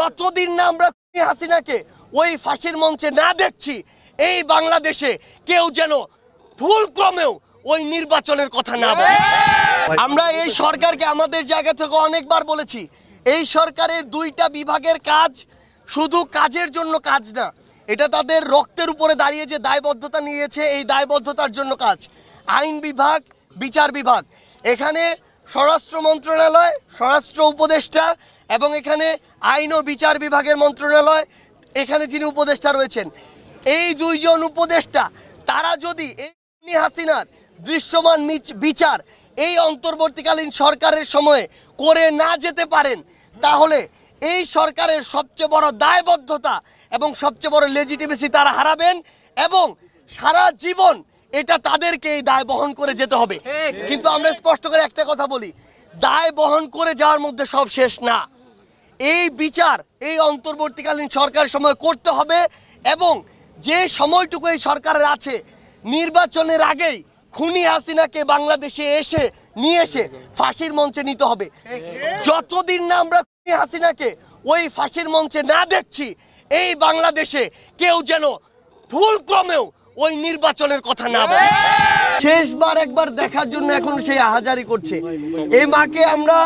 যতদিন না আমরা হাসিনাকে ওই ফাঁসির মঞ্চে না দেখছি, এই বাংলাদেশে কেউ যেন ভুল ক্রমেও ওই নির্বাচনের কথা না বলে। আমরা এই সরকারকে আমাদের জায়গা থেকে অনেকবার বলেছি, এই সরকারের দুইটা বিভাগের কাজ শুধু কাজের জন্য কাজ না, এটা তাদের রক্তের উপরে দাঁড়িয়ে যে দায়বদ্ধতা নিয়েছে, এই দায়বদ্ধতার জন্য কাজ। আইন বিভাগ, বিচার বিভাগ, এখানে স্বরাষ্ট্র মন্ত্রণালয়, স্বরাষ্ট্র উপদেষ্টা এবং এখানে আইন ও বিচার বিভাগের মন্ত্রণালয়, এখানে যিনি উপদেষ্টা রয়েছেন, এই দুইজন উপদেষ্টা তারা যদি এই হাসিনার দৃশ্যমান বিচার এই অন্তর্বর্তীকালীন সরকারের সময়ে করে না যেতে পারেন, তাহলে এই সরকারের সবচেয়ে বড় দায়বদ্ধতা এবং সবচেয়ে বড় লেজিটিমেসি তারা হারাবেন এবং সারা জীবন এটা তাদেরকে এই দায় বহন করে যেতে হবে। কিন্তু আমরা স্পষ্ট করে একটা কথা বলি, দায় বহন করে যাওয়ার মধ্যে সব শেষ না। এই বিচার এই অন্তর্বর্তীকালীন সরকারের সময় করতে হবে এবং যে সময়টুকু এই সরকারের আছে, নির্বাচনের আগেই খুনি হাসিনাকে বাংলাদেশে নিয়ে এসে ফাঁসির মঞ্চে নিতে হবে। যতদিন না আমরা খুনি হাসিনাকে ওই ফাঁসির মঞ্চে না দেখছি, এই বাংলাদেশে কেউ যেন ভুল ক্রমেও ওই নির্বাচনের কথা না বলে। শেষবার একবার দেখার জন্য এখন সে আহাজারি করছে। এই মাকে আমরা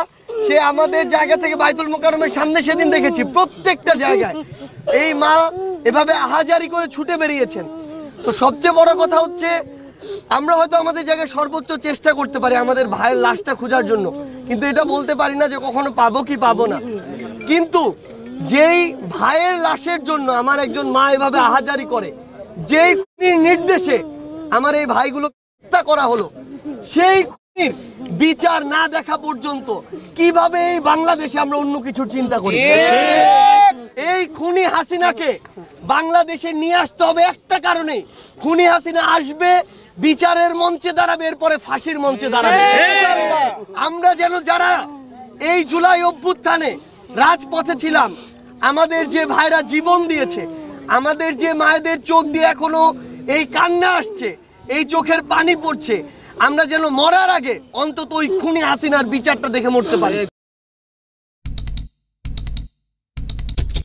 সে আমাদের জায়গা থেকে বাইতুল মোকাররমের সামনে সেদিন দেখেছি, প্রত্যেকটা জায়গায় এই মা এভাবে আহাজারি করে ছুটে বেরিয়েছেন। তো সবচেয়ে বড় কথা হচ্ছে, আমরা হয়তো আমাদের জায়গায় সর্বোচ্চ চেষ্টা করতে পারি আমাদের ভাইয়ের লাশটা খোঁজার জন্য, কিন্তু এটা বলতে পারি না যে কখনো পাবো কি পাবো না। কিন্তু যেই ভাইয়ের লাশের জন্য আমার একজন মা এভাবে আহাজারি করে, যেই খুনির নির্দেশে আমার এই ভাইগুলো হত্যা করা হলো, সেই খুনির বিচার না দেখা পর্যন্ত কিভাবে এই বাংলাদেশে আমরা অন্য কিছু চিন্তা করি? এই খুনি হাসিনাকে বাংলাদেশে নিয়ে আসতে হবে একটা কারণে, খুনি হাসিনা আসবে, বিচারের মঞ্চে দাঁড়াবে, এরপরে ফাঁসির মঞ্চে দাঁড়াবে। আমরা যেন যারা এই জুলাই অভ্যুত্থানে রাজপথে ছিলাম, আমাদের যে ভাইরা জীবন দিয়েছে, আমাদের যে মায়েদের চোখ দিয়ে এখনো এই কান্না আসছে, এই চোখের পানি পড়ছে, আমরা যেন মরার আগে অন্তত ওই খুনি হাসিনার বিচারটা দেখে মরতে পারি।